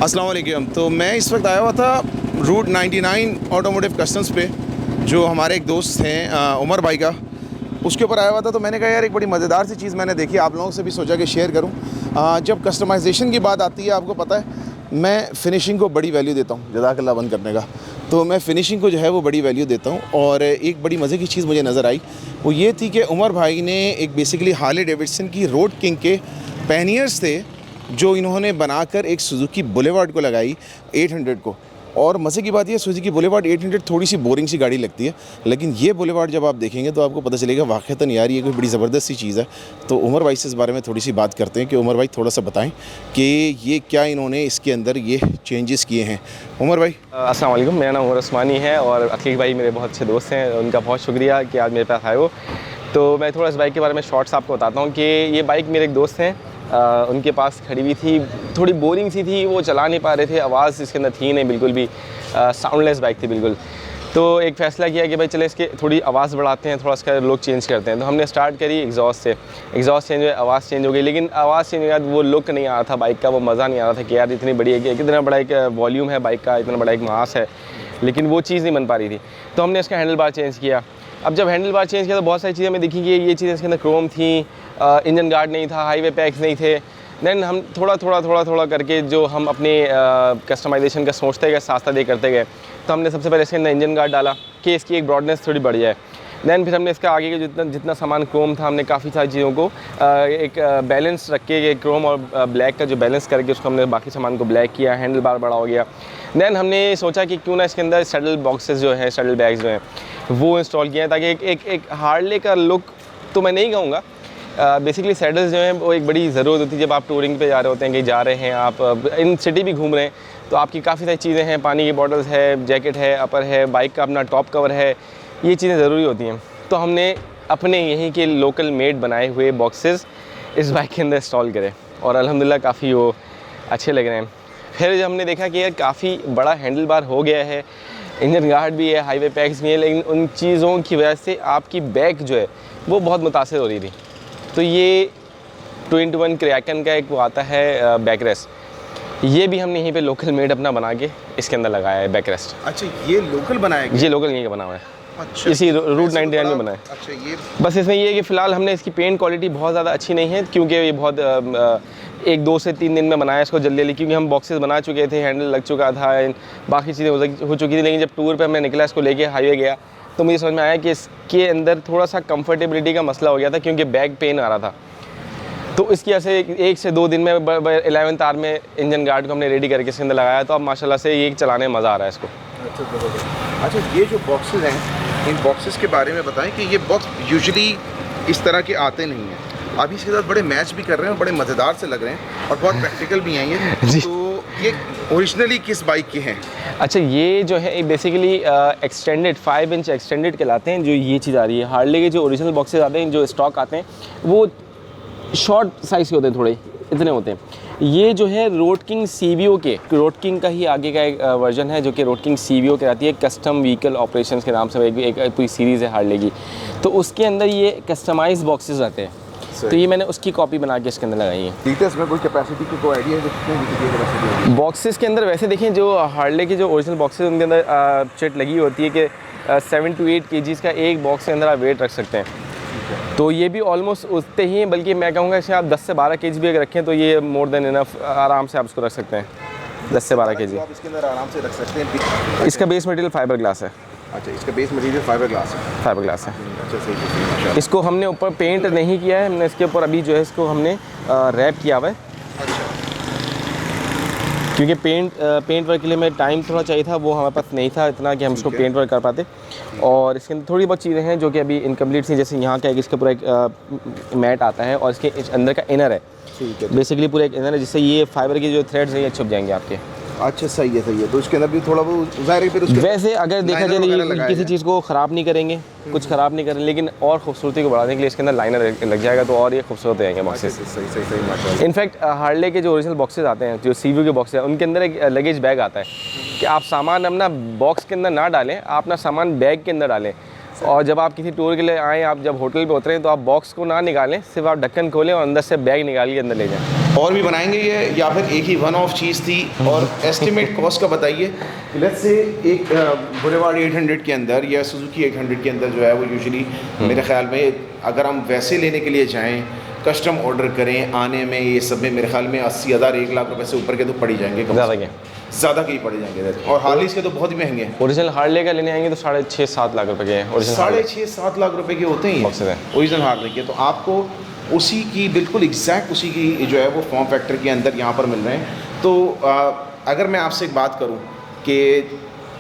अस्सलाम वालेकुम। तो मैं इस वक्त आया हुआ था रूट 99 ऑटोमोटिव कस्टम्स पे, जो हमारे एक दोस्त हैं उमर भाई का, उसके ऊपर आया हुआ था। तो मैंने कहा यार एक बड़ी मज़ेदार सी चीज़ मैंने देखी, आप लोगों से भी सोचा कि शेयर करूं। जब कस्टमाइजेशन की बात आती है, आपको पता है मैं फ़िनिशिंग को बड़ी वैल्यू देता हूं, जज़ाकल्लाह बंद करने का। तो मैं फ़िनिशिंग को जो है वो बड़ी वैल्यू देता हूं। और एक बड़ी मज़े की चीज़ मुझे नज़र आई, वो ये थी कि उमर भाई ने एक बेसिकली हार्ले डेविडसन की रोड किंग के पैनियर्स थे जो इन्होंने बनाकर एक सुजुकी बुलेवार्ड को लगाई 800 को। और मज़े की बात यह, सुजुकी बुलेवार्ड 800 थोड़ी सी बोरिंग सी गाड़ी लगती है, लेकिन ये बुलेवार्ड जब आप देखेंगे तो आपको पता चलेगा वाक़तन यार ये कोई बड़ी ज़बरदस्त सी चीज़ है। तो उमर भाई से इस बारे में थोड़ी सी बात करते हैं कि उमर भाई थोड़ा सा बताएं कि ये क्या इन्होंने इसके अंदर ये चेंजेस किए हैं। उमर भाई अस्सलाम वालेकुम, मेरा नाम उमर उस्मानी है और अकीक भाई मेरे बहुत अच्छे दोस्त हैं। उनका बहुत शुक्रिया कि आज मेरे पास आए हो। तो मैं थोड़ा इस बाइक के बारे में शॉर्ट्स आपको बताता हूँ कि ये बाइक मेरे एक दोस्त हैं, उनके पास खड़ी हुई थी, थोड़ी बोरिंग सी थी, वो चला नहीं पा रहे थे, आवाज़ इसके अंदर थी नहीं बिल्कुल भी, साउंडलेस बाइक थी बिल्कुल। तो एक फ़ैसला किया कि भाई चले इसके थोड़ी आवाज़ बढ़ाते हैं, थोड़ा इसका लुक चेंज करते हैं। तो हमने स्टार्ट करी एग्जॉस्ट से, एग्जॉस्ट चेंज हुई, आवाज़ चेंज हो गई, लेकिन आवाज़ चेंज हुई, वो लुक नहीं आ रहा था बाइक का, वो मज़ा नहीं आ रहा था कि यार इतनी बड़ी कितना बड़ा एक वॉल्यूम है बाइक का, इतना बड़ा एक मास है, लेकिन वो चीज़ नहीं बन पा रही थी। तो हमने इसका हैंडल बार चेंज किया। अब जब हैंडल बार चेंज किया तो बहुत सारी चीज़ें हमें दिखी कि ये चीज़ें इसके अंदर क्रोम थी, इंजन गार्ड नहीं था, हाईवे पैक्स नहीं थे। देन हम थोड़ा करके जो हम अपने कस्टमाइजेशन का सोचते गए, साथ दे करते गए। तो हमने सबसे पहले इसके अंदर इंजन गार्ड डाला कि इसकी एक ब्रॉडनेस थोड़ी बढ़ जाए। दैन फिर हमने इसका आगे के जितना सामान क्रोम था, हमने काफ़ी सारी चीज़ों को एक बैलेंस रख के, क्रोम और ब्लैक का जो बैलेंस करके उसको हमने बाकी सामान को ब्लैक किया, हैंडल बार बड़ा हो गया। दैन हमने सोचा कि क्यों ना इसके अंदर सैडल बॉक्सेस जो हैं, सैडल बैग्स जो हैं वो इंस्टॉल किए हैं, ताकि एक हार्ले का लुक तो मैं नहीं कहूँगा, बेसिकली सैडल्स जो हैं वो एक बड़ी ज़रूरत होती है जब आप टूरिंग पे जा रहे होते हैं, कहीं जा रहे हैं, आप इन सिटी भी घूम रहे हैं, तो आपकी काफ़ी सारी चीज़ें हैं, पानी की बॉटल्स है, जैकेट है, अपर है, बाइक का अपना टॉप कवर है, ये चीज़ें ज़रूरी होती हैं। तो हमने अपने यहीं के लोकल मेड बनाए हुए बॉक्सेस इस बाइक के अंदर इंस्टॉल करे और अल्हम्दुलिल्लाह काफ़ी वो अच्छे लग रहे हैं। फिर जब हमने देखा कि यार काफ़ी बड़ा हैंडल बार हो गया है, इंजन गार्ड भी है, हाईवे पैक्स भी है, लेकिन उन चीज़ों की वजह से आपकी बैक जो है वो बहुत मुतासिर हो रही थी। तो ये 2-in-1 क्रैकन का एक वो आता है बैक रेस्ट, ये भी हमने यहीं पे लोकल मेड अपना बना के इसके अंदर लगाया है बैक रेस्ट। अच्छा, ये लोकल बनाया गया? ये लोकल यहीं का बना हुआ है। अच्छा, इसी रूट 99 में बना है। अच्छा, ये बस इसमें ये है कि फ़िलहाल हमने इसकी पेंट क्वालिटी बहुत ज़्यादा अच्छी नहीं है, क्योंकि ये बहुत 1-2 से 3 दिन में बनाया इसको जल्दी, क्योंकि हम बॉक्सेस बना चुके थे, हैंडल लग चुका था, बाकी चीज़ें हो चुकी थी। लेकिन जब टूर पे मैं निकला इसको लेके हाईवे गया तो मुझे समझ में आया कि इसके अंदर थोड़ा सा कंफर्टेबिलिटी का मसला हो गया था, क्योंकि बैक पेन आ रहा था। तो इसकी वजह से 1 से 2 दिन में 11th आवर में इंजन गार्ड को हमने रेडी करके इसके अंदर लगाया, तो अब माशाल्लाह से ये चलाने में मज़ा आ रहा है इसको। अच्छा, ये जो बॉक्सेस हैं, इन बॉक्सेस के बारे में बताएं कि ये बॉक्स यूजुअली इस तरह के आते नहीं हैं, आप इसके साथ बड़े मैच भी कर रहे हैं, बड़े मज़ेदार से लग रहे हैं और बहुत प्रैक्टिकल भी हैं ये। तो ये ओरिजिनली किस बाइक के हैं? अच्छा, ये जो है बेसिकली एक्सटेंडेड 5 इंच एक्सटेंडेड कहलाते हैं। जो ये चीज़ आ रही है, हार्ले के जो ओरिजिनल बॉक्सेस आते हैं, जो स्टॉक आते हैं, वो शॉर्ट साइज़ के होते हैं, थोड़े इतने होते हैं। ये जो है रोड किंग CVO के, रोड किंग का ही आगे का एक वर्जन है, जो कि रोड किंग CVO कहलाती है, कस्टम व्हीकल ऑपरेशंस के नाम से एक पूरी सीरीज़ है हार्ले की। तो उसके अंदर ये कस्टमाइज बॉक्सेस आते हैं, तो ये मैंने उसकी कॉपी बना के इसके अंदर लगाई है। लीटर्स में कोई कैपेसिटी की कोई आइडिया है कितनी बॉक्सेस के अंदर? वैसे देखें, जो हार्ले के जो ओरिजिनल बॉक्सेस उनके अंदर चिट लगी होती है कि 7 to 8 kgs का एक बॉक्स के अंदर आप वेट रख सकते हैं। तो ये भी ऑलमोस्ट उतने ही हैं, बल्कि मैं कहूँगा इसे आप 10 से 12 kg भी अगर रखें तो ये मोर देन इनफ, आराम से आप इसको रख सकते हैं 10 से 12 kg। आप इसके अंदर आराम से रख सकते हैं। इसका बेस मटेरियल फाइबर ग्लास है। अच्छा, इसका बेस मटेरियल फाइबर ग्लास है। फाइबर ग्लास है। अच्छा, सही। इसको हमने ऊपर पेंट नहीं किया है, हमने इसके ऊपर अभी जो है इसको हमने रैप किया हुआ है, क्योंकि पेंट वर्क के लिए हमें टाइम थोड़ा चाहिए था, वो हमारे पास नहीं था इतना कि हम इसको पेंट वर्क कर पाते। और इसके अंदर थोड़ी बहुत चीज़ें हैं जो कि अभी इनकम्प्लीट थी, जैसे यहाँ का एक इसका पूरा एक मैट आता है और इसके अंदर का इनर है, बेसिकली पूरा एक इनर है, जिससे ये फाइबर के जो थ्रेड्स हैं ये छुप जाएंगे आपके। अच्छा, सही है। तो इसके अंदर भी थोड़ा वो ज़ाहिर है, फिर उसके वैसे अगर देखा जाए किसी चीज़ को ख़राब नहीं करेंगे, कुछ ख़राब नहीं करेंगे, लेकिन और खूबसूरती को बढ़ाने के लिए इसके अंदर लाइनर लग जाएगा, तो और ये खूबसूरत हो जाएंगे बॉक्सेस। सही। इनफैक्ट हार्ले के जो ओरिजिनल बॉक्सेस आते हैं, जो CVO के बॉक्सेस हैं, उनके अंदर एक लगेज बैग आता है कि आप सामान अपना बॉक्स के अंदर ना डालें, आप अपना सामान बैग के अंदर डालें। और जब आप किसी टूर के लिए आएँ, आप जब होटल पे उतरें, तो आप बॉक्स को ना निकालें, सिर्फ आप ढक्कन खोलें और अंदर से बैग निकाल के अंदर ले जाएँ। और भी बनाएंगे ये, या फिर एक ही वन ऑफ चीज़ थी? और एस्टिमेट कॉस्ट का बताइए। लेट्स से एक बुलेवार्ड 800 के अंदर या सुजुकी 800 के अंदर जो है वो यूजुअली मेरे ख्याल में अगर हम वैसे लेने के लिए जाएं, कस्टम ऑर्डर करें, आने में ये सब में मेरे ख्याल में 80,000 1 लाख रुपए से ऊपर के तो पड़ ही जाएंगे, ज़्यादा के ही पड़ जाएंगे। और हार्लीज के तो बहुत ही महंगे हैं। ओरिजिनल हार्ले का लेने आएंगे तो 6.5-7 लाख रुपए के हैं। 6.5-7 लाख रुपए के होते हैं ओरिजिनल हार्ले के। तो आपको उसी की बिल्कुल एग्जैक्ट उसी की जो है वो फॉर्म फैक्टर के अंदर यहाँ पर मिल रहे हैं। तो अगर मैं आपसे एक बात करूँ कि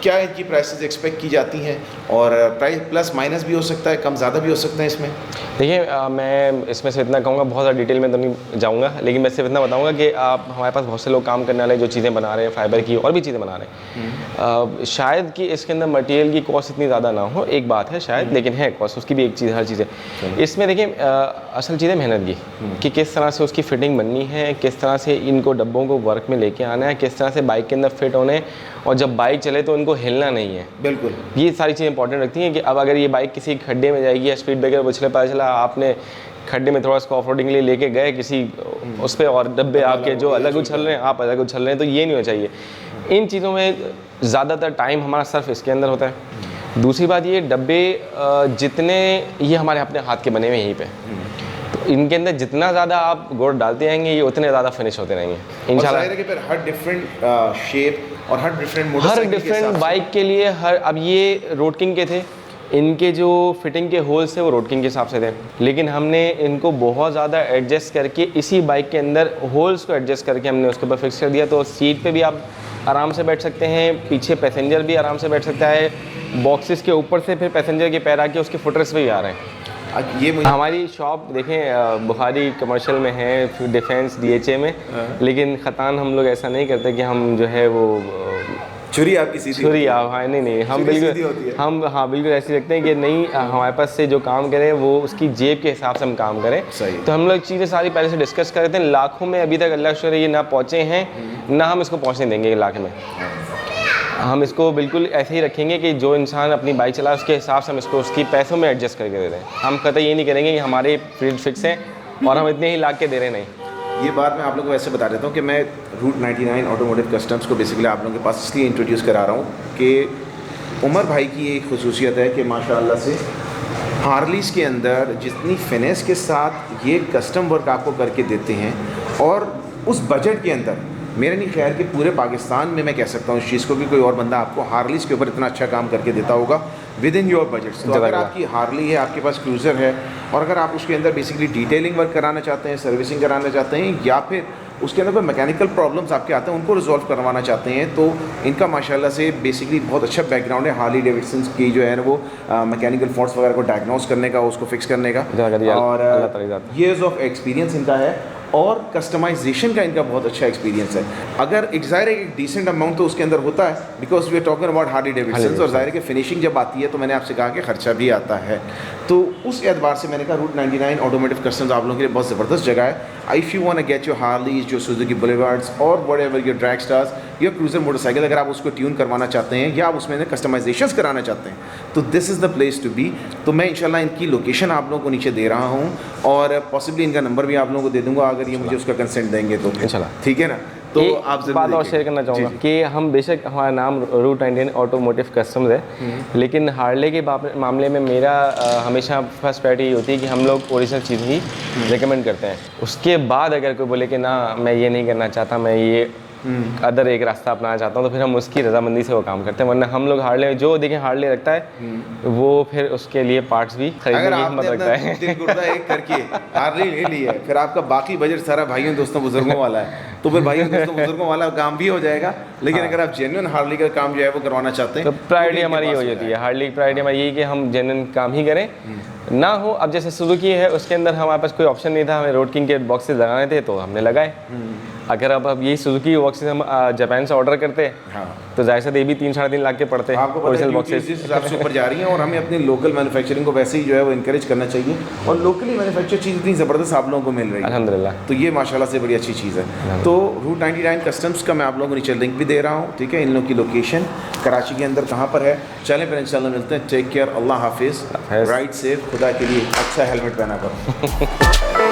क्या इनकी प्राइसेस एक्सपेक्ट की जाती हैं, और प्राइस प्लस माइनस भी हो सकता है, कम ज़्यादा भी हो सकता है इसमें? देखिए मैं इसमें से इतना कहूँगा, बहुत ज़्यादा डिटेल में तो नहीं जाऊँगा, लेकिन मैं सिर्फ इतना बताऊँगा कि आप हमारे पास बहुत से लोग काम करने वाले जो चीज़ें बना रहे हैं, फाइबर की और भी चीज़ें बना रहे हैं, शायद कि इसके अंदर मटेरियल की कॉस्ट इतनी ज़्यादा ना हो, एक बात है शायद, लेकिन है कॉस्ट उसकी भी एक चीज़, हर चीज़ है। इसमें देखिए असल चीज़ है मेहनत की, कि किस तरह से उसकी फिटिंग बननी है, किस तरह से इनको डब्बों को वर्क में लेके आना है, किस तरह से बाइक के अंदर फिट होने, और जब बाइक चले तो इनको हिलना नहीं है। बिल्कुल, ये सारी चीज़ें इंपॉर्टेंट रखती हैं कि अब अगर ये बाइक किसी खड्डे में जाएगी या स्पीड ब्रेकर उछले, पता चला आपने खड्डे में थोड़ा इसको ऑफ रोडिंग के लिए लेके गए किसी उस पर, और डब्बे आपके जो अलग उछल रहे हैं, आप अलग उछल रहे हैं, तो ये नहीं होना चाहिए। इन चीज़ों में ज़्यादातर टाइम हमारा सर्फ इसके अंदर होता है। दूसरी बात ये, डब्बे जितने ये हमारे अपने हाथ के बने हुए यहीं पे, तो इनके अंदर जितना ज़्यादा आप गुड़ डालते जाएंगे ये उतने ज़्यादा फिनिश होते रहेंगे इंशाल्लाह। और फिर हर डिफरेंट शेप और हर डिफरेंट बाइक के लिए अब ये रोड किंग के थे, इनके जो फिटिंग के होल्स थे वो रोड किंग के हिसाब से थे, लेकिन हमने इनको बहुत ज़्यादा एडजस्ट करके इसी बाइक के अंदर होल्स को एडजस्ट करके हमने उसके ऊपर फिक्स कर दिया। तो सीट पे भी आप आराम से बैठ सकते हैं, पीछे पैसेंजर भी आराम से बैठ सकता है, बॉक्सेस के ऊपर से फिर पैसेंजर के पैर आके उसके फुटरेस्ट पे भी आ रहे हैं। ये हमारी शॉप देखें बुखारी कमर्शियल में है, डिफेंस DHA में, लेकिन ख़तान हम लोग ऐसा नहीं करते कि हम जो है वो छुरी आपकी सीधी, छुरी हाँ नहीं हम बिल्कुल हाँ बिल्कुल ऐसे रखते हैं कि नहीं, हमारे पास से जो काम करें वो उसकी जेब के हिसाब से हम काम करें। तो हम लोग चीज़ें सारी पहले से डिस्कस कर रहे थे। लाखों में अभी तक अल्लाह का शुक्र ये ना पहुँचे हैं, ना हम इसको पहुँचने देंगे लाख में। हम इसको बिल्कुल ऐसे ही रखेंगे कि जो इंसान अपनी बाइक चला उसके हिसाब से हम इसको उसकी पैसों में एडजस्ट करके दे रहे हैं। हम कतई ये नहीं करेंगे कि हमारे फील्ड फिक्स हैं और हम इतने ही लाख के दे रहे नहीं। ये बात मैं आप लोगों को ऐसे बता देता हूँ कि मैं रूट 99 ऑटोमोटिव कस्टम्स को बेसिकली आप लोगों के पास इसलिए इंट्रोड्यूस करा रहा हूँ कि उमर भाई की एक खसूसियत है कि माशाल्लाह से हार्लीज़ के अंदर जितनी फिनेस के साथ ये कस्टम वर्क आपको करके देते हैं, और उस बजट के अंदर, मेरा नहीं ख्याल कि पूरे पाकिस्तान में मैं कह सकता हूँ इस चीज़ को कि कोई और बंदा आपको हार्लीज़ के ऊपर इतना अच्छा काम करके देता होगा विद इन योर बजट। तो अगर आपकी हार्ली है, आपके पास क्रूज़र है, और अगर आप उसके अंदर बेसिकली डिटेलिंग वर्क कराना चाहते हैं, सर्विसिंग कराना चाहते हैं, या फिर उसके अंदर कोई मैकेनिकल प्रॉब्लम्स आपके आते हैं उनको रिजॉल्व करवाना चाहते हैं, तो इनका माशाल्लाह से बेसिकली बहुत अच्छा बैकग्राउंड है हार्ली डेविडसन की जो है ना वो मैकेनिकल फॉल्ट्स वगैरह को डायग्नोस करने का, उसको फिक्स करने का, और ईयर्स ऑफ एक्सपीरियंस इनका है, और कस्टमाइजेशन का इनका बहुत अच्छा एक्सपीरियंस है। अगर एक ज़ाहिर एक डिसेंट अमाउंट तो उसके अंदर होता है, because we are talking about Harley Davidson, और ज़ाहिर कि फिनिशिंग जब आती है तो मैंने आपसे कहा कि खर्चा भी आता है। तो उस एतबार से मैंने कहा रूट 99 ऑटोमोटिव कस्टम्स आप लोगों के लिए बहुत ज़बरदस्त जगह है। If you want to get your Harleys, your Suzuki Boulevards, और whatever your Drag Stars, your cruiser motorcycle, अगर आप उसको ट्यून करवाना चाहते हैं या आप उसमें कस्टमाइजेशंस कराना चाहते हैं, तो this is the place to be. तो मैं इंशाल्लाह इनकी लोकेशन आप लोगों को नीचे दे रहा हूँ, और पॉसिबली इनका नंबर भी आप लोगों को दे दूँगा अगर ये मुझे उसका कंसेंट देंगे तो इंशाल्लाह, ठीक है ना। तो आप बात और शेयर करना चाहूँगा कि हम बेशक हमारा नाम रूट 99 ऑटोमोटिव कस्टम्स है, लेकिन हार्ले के मामले में मेरा हमेशा फर्स्ट प्रायोरिटी होती है कि हम लोग ओरिजिनल चीज़ ही रिकमेंड करते हैं। उसके बाद अगर कोई बोले कि ना मैं ये नहीं करना चाहता, मैं ये अदर एक रास्ता अपनाना चाहता हूँ, तो फिर हम उसकी रजामंदी से वो काम करते हैं। वरना हम लोग हार्ले जो देखें हार्ले रखता है वो फिर उसके लिए पार्ट्स भी खरीदने की हिम्मत रखता है। एक करके हार्ले ले लिया, फिर आपका बाकी बजट सारा भाइयों दोस्तों बुजुर्गों वाला है, तो फिर भाइयों दोस्तों बुजुर्गों वाला काम भी हो जाएगा। लेकिन अगर आप जेन्युइन हार्ले का काम जो है वो करवाना चाहते हैं, तो प्रायोरिटी हमारी हो जाती है। हार्ले की प्रायोरिटी हमारी यही कि हम जेन्युइन काम ही करें ना हो। अब जैसे सुजुकी है उसके अंदर हमारे पास कोई ऑप्शन नहीं था, हमें रोड किंग के बॉक्सेस लगाने थे तो हमने लगाए। अगर अब यही सुजुकी बॉक्सेस हम जापान से ऑर्डर करते हैं तो जाहिर सा ये भी 3-3.5 लाख के पड़ते हैं ओरिजिनल बॉक्सेस सबसे ऊपर जा रही हैं। और हमें अपनी लोकल मैन्युफैक्चरिंग को वैसे ही जो है वो इनकरेज करना चाहिए, और लोकली मैन्युफैक्चर चीज़ इतनी ज़बरदस्त आप लोगों को मिल रही है अल्हम्दुलिल्लाह, तो ये माशाल्लाह से बड़ी अच्छी चीज़ है। तो रूट 99 कस्टम्स का मैं आप लोगों को नीचे लिंक भी दे रहा हूँ, ठीक है। इन लोगों की लोकेशन कराची के अंदर कहाँ पर है, चलें फिर इंशाल्लाह मिलते हैं। टेक केयर, अल्लाह हाफिज़, राइड सेफ, खुदा के लिए अच्छा हेलमेट पहना करो।